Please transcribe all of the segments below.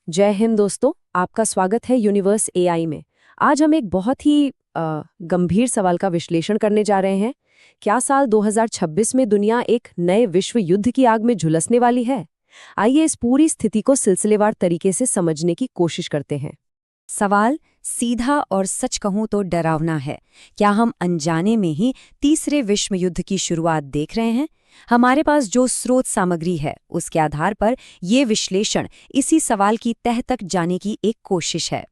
जय हिंद दोस्तों, आपका स्वागत है यूनिवर्स एआई में। आज हम एक बहुत ही गंभीर सवाल का विश्लेषण करने जा रहे हैं। क्या साल 2026 में दुनिया एक नए विश्व युद्ध की आग में झुलसने वाली है? आइए इस पूरी स्थिति को सिलसिलेवार तरीके से समझने की कोशिश करते हैं। सवाल सीधा और सच कहूं तो डरावना है। क्या हम अनजाने में ही तीसरे विश्व युद्ध की शुरुआत देख रहे हैं? हमारे पास जो स्रोत सामग्री है उसके आधार पर ये विश्लेषण इसी सवाल की तह तक जाने की एक कोशिश है।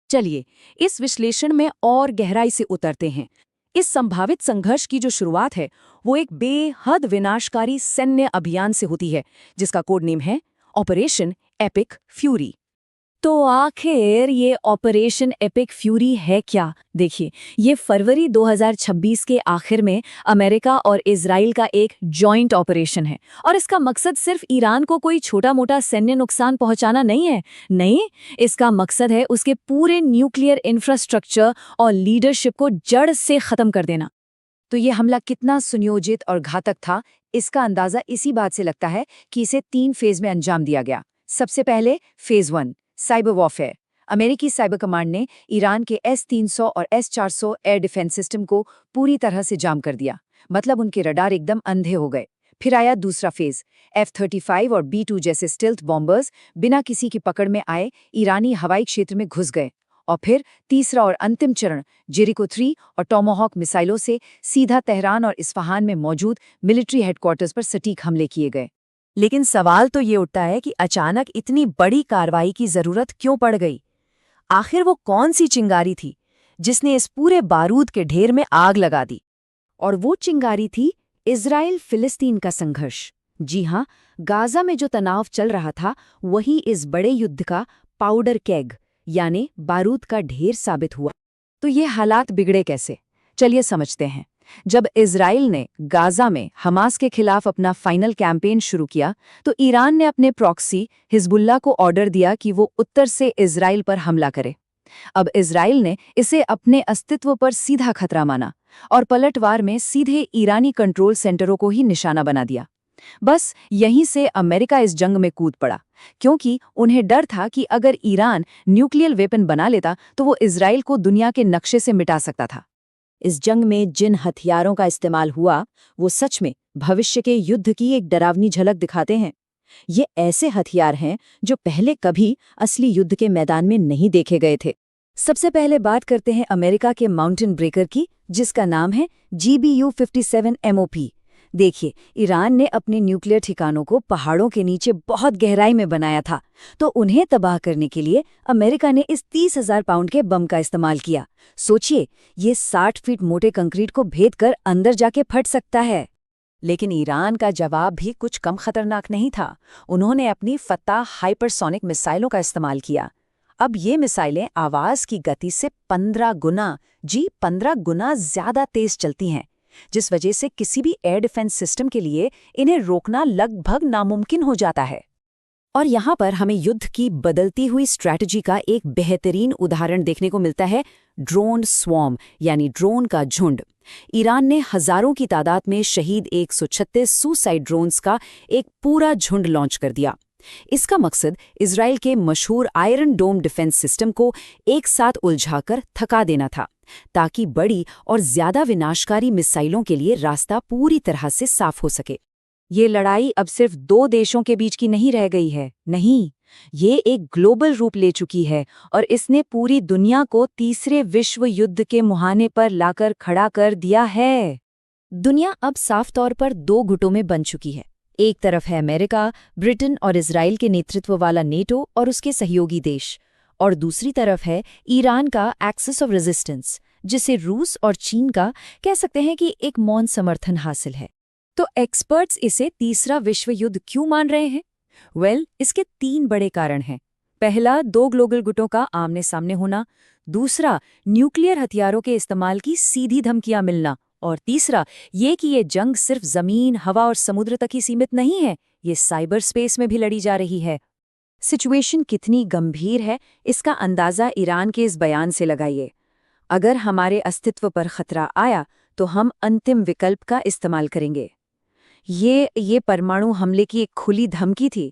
चलिए इस विश्लेषण में और गहराई से उतरते हैं। इस संभावित संघर्ष की जो शुरुआत है वो एक बेहद विनाशकारी सैन्य अभियान से होती है, जिसका कोड नेम है ऑपरेशन एपिक फ्यूरी। तो आखिर ये ऑपरेशन एपिक फ्यूरी है क्या? देखिए, ये फरवरी 2026 के आखिर में अमेरिका और इजराइल का एक जॉइंट ऑपरेशन है और इसका मकसद सिर्फ ईरान को कोई छोटा-मोटा सैन्य नुकसान पहुंचाना नहीं है। नहीं, इसका मकसद है उसके पूरे न्यूक्लियर इंफ्रास्ट्रक्चर और लीडरशिप को जड़ से खत्म कर देना। तो ये हमला कितना सुनियोजित और घातक था, इसका अंदाजा इसी बात से लगता है कि इसे 3 फेज में अंजाम दिया गया। सबसे पहले फेज 1 साइबर वॉरफेयर। अमेरिकी साइबर कमांड ने ईरान के S-300 और S-400 एयर डिफेंस सिस्टम को पूरी तरह से जाम कर दिया, मतलब उनके रडार एकदम अंधे हो गए। फिर आया दूसरा फेज। F-35 और B-2 जैसे स्टिल्थ बॉम्बर्स बिना किसी की पकड़ में आए ईरानी हवाई क्षेत्र में घुस गए। और फिर तीसरा और अंतिम चरण जेरिको 3 और टॉमाहॉक मिसाइलों से सीधा तेहरान और इस्फहान में मौजूद मिलिट्री हेडक्वार्टर्स पर सटीक हमले किए गए। लेकिन सवाल तो ये उठता है कि अचानक इतनी बड़ी कार्रवाई की जरूरत क्यों पड़ गई? आखिर वो कौन सी चिंगारी थी जिसने इस पूरे बारूद के ढेर में आग लगा दी? और वो चिंगारी थी इजराइल फिलिस्तीन का संघर्ष। जी हाँ, गाजा में जो तनाव चल रहा था वही इस बड़े युद्ध का पाउडर केग यानी बारूद का ढेर साबित हुआ। तो ये हालात बिगड़े कैसे? चलिए समझते हैं। जब इजराइल ने गाजा में हमास के खिलाफ अपना फाइनल कैंपेन शुरू किया, तो ईरान ने अपने प्रॉक्सी हिजबुल्लाह को ऑर्डर दिया कि वो उत्तर से इजराइल पर हमला करे। अब इजराइल ने इसे अपने अस्तित्व पर सीधा खतरा माना और पलटवार में सीधे ईरानी कंट्रोल सेंटरों को ही निशाना बना दिया। बस यहीं से अमेरिका इस जंग में कूद पड़ा, क्योंकि उन्हें डर था कि अगर ईरान न्यूक्लियर वेपन बना लेता तो वो इजराइल को दुनिया के नक्शे से मिटा सकता था। इस जंग में जिन हथियारों का इस्तेमाल हुआ वो सच में भविष्य के युद्ध की एक डरावनी झलक दिखाते हैं। ये ऐसे हथियार हैं जो पहले कभी असली युद्ध के मैदान में नहीं देखे गए थे। सबसे पहले बात करते हैं अमेरिका के माउंटेन ब्रेकर की, जिसका नाम है GBU-57 MOP। देखिए, ईरान ने अपने न्यूक्लियर ठिकानों को पहाड़ों के नीचे बहुत गहराई में बनाया था, तो उन्हें तबाह करने के लिए अमेरिका ने इस 30,000 पाउंड के बम का इस्तेमाल किया। सोचिए, ये 60 फीट मोटे कंक्रीट को भेद कर अंदर जाके फट सकता है। लेकिन ईरान का जवाब भी कुछ कम खतरनाक नहीं था। उन्होंने अपनी फत्ताह हाइपरसोनिक मिसाइलों का इस्तेमाल किया। अब ये मिसाइलें आवाज की गति से 15 गुना ज्यादा तेज चलती हैं, जिस वजह से किसी भी एयर डिफेंस सिस्टम के लिए इन्हें रोकना लगभग नामुमकिन हो जाता है। और यहाँ पर हमें युद्ध की बदलती हुई स्ट्रैटेजी का एक बेहतरीन उदाहरण देखने को मिलता है, ड्रोन स्वॉर्म यानी ड्रोन का झुंड। ईरान ने हजारों की तादाद में शहीद 136 सुसाइड ड्रोन्स का एक पूरा झुंड लॉन्च कर दिया। इसका मकसद इजराइल के मशहूर आयरन डोम डिफेंस सिस्टम को एक साथ उलझाकर थका देना था, ताकि बड़ी और ज्यादा विनाशकारी मिसाइलों के लिए रास्ता पूरी तरह से साफ हो सके। ये लड़ाई अब सिर्फ 2 देशों के बीच की नहीं रह गई है। नहीं, ये एक ग्लोबल रूप ले चुकी है और इसने पूरी दुनिया को तीसरे विश्व युद्ध के मुहाने पर लाकर खड़ा कर दिया है। दुनिया अब साफ तौर पर 2 गुटों में बन चुकी है। एक तरफ है अमेरिका, ब्रिटेन और इजराइल के नेतृत्व वाला नेटो और उसके सहयोगी देश, और दूसरी तरफ है ईरान का एक्सिस ऑफ रेजिस्टेंस, जिसे रूस और चीन का कह सकते हैं कि एक मौन समर्थन हासिल है। तो एक्सपर्ट्स इसे तीसरा विश्व युद्ध क्यों मान रहे हैं? इसके 3 बड़े कारण हैं। पहला, 2 ग्लोबल गुटों का आमने सामने होना। दूसरा, न्यूक्लियर हथियारों के इस्तेमाल की सीधी धमकियां मिलना। और तीसरा, ये कि ये जंग सिर्फ जमीन, हवा और समुद्र तक ही सीमित नहीं है, ये साइबर स्पेस में भी लड़ी जा रही है। सिचुएशन कितनी गंभीर है, इसका अंदाजा ईरान के इस बयान से लगाइए। अगर हमारे अस्तित्व पर खतरा आया तो हम अंतिम विकल्प का इस्तेमाल करेंगे। ये परमाणु हमले की एक खुली धमकी थी।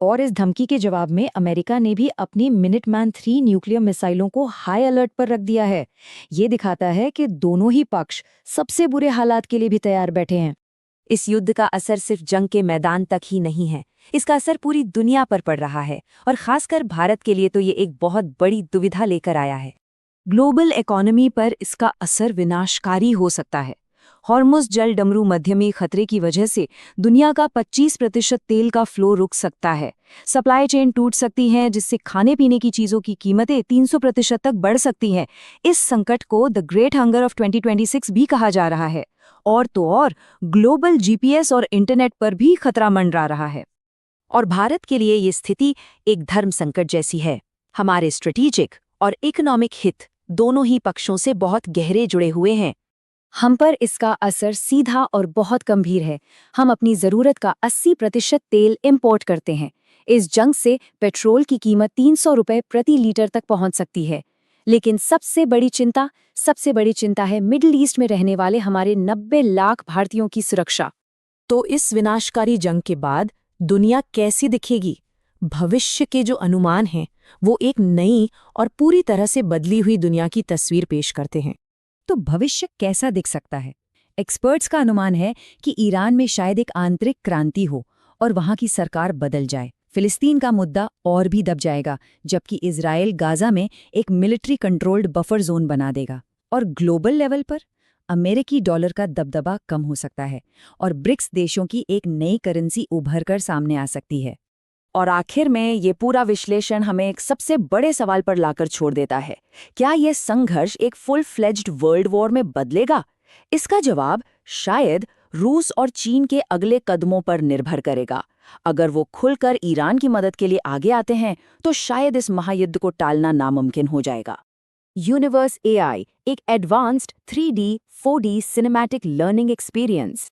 और इस धमकी के जवाब में अमेरिका ने भी अपनी मिनटमैन 3 न्यूक्लियर मिसाइलों को हाई अलर्ट पर रख दिया है। ये दिखाता है कि दोनों ही पक्ष सबसे बुरे हालात के लिए भी तैयार बैठे हैं। इस युद्ध का असर सिर्फ जंग के मैदान तक ही नहीं है, इसका असर पूरी दुनिया पर पड़ रहा है और खासकर भारत के लिए तो ये एक बहुत बड़ी दुविधा लेकर आया है। ग्लोबल इकोनॉमी पर इसका असर विनाशकारी हो सकता है। हॉर्मुज़ जल डमरू मध्यमी खतरे की वजह से दुनिया का 25% तेल का फ्लो रुक सकता है। सप्लाई चेन टूट सकती हैं, जिससे खाने पीने की चीज़ों की कीमतें 300% तक बढ़ सकती हैं। इस संकट को द ग्रेट हंगर ऑफ 2026 भी कहा जा रहा है। और तो और ग्लोबल जीपीएस और इंटरनेट पर भी खतरा मंडरा रहा है। और भारत के लिए ये स्थिति एक धर्म संकट जैसी है। हमारे स्ट्रेटेजिक और इकोनॉमिक हित दोनों ही पक्षों से बहुत गहरे जुड़े हुए हैं। हम पर इसका असर सीधा और बहुत गंभीर है। हम अपनी ज़रूरत का 80% तेल इंपोर्ट करते हैं। इस जंग से पेट्रोल की कीमत 300 रुपये प्रति लीटर तक पहुंच सकती है। लेकिन सबसे बड़ी चिंता है मिडिल ईस्ट में रहने वाले हमारे 90 लाख भारतीयों की सुरक्षा। तो इस विनाशकारी जंग के बाद दुनिया कैसी दिखेगी? भविष्य के जो अनुमान हैं वो एक नई और पूरी तरह से बदली हुई दुनिया की तस्वीर पेश करते हैं। तो भविष्य कैसा दिख सकता है? एक्सपर्ट्स का अनुमान है कि ईरान में शायद एक आंतरिक क्रांति हो और वहां की सरकार बदल जाए। फिलिस्तीन का मुद्दा और भी दब जाएगा, जबकि इजराइल गाजा में एक मिलिट्री कंट्रोल्ड बफर जोन बना देगा। और ग्लोबल लेवल पर अमेरिकी डॉलर का दबदबा कम हो सकता है और ब्रिक्स देशों की एक नई करेंसी उभर कर सामने आ सकती है। और आखिर में ये पूरा विश्लेषण हमें एक सबसे बड़े सवाल पर लाकर छोड़ देता है। क्या यह संघर्ष एक फुल फ्लेज्ड वर्ल्ड वॉर में बदलेगा? इसका जवाब शायद रूस और चीन के अगले कदमों पर निर्भर करेगा। अगर वो खुलकर ईरान की मदद के लिए आगे आते हैं तो शायद इस महायुद्ध को टालना नामुमकिन हो जाएगा। यूनिवर्स एआई, एक advanced 3D 4D cinematic learning experience.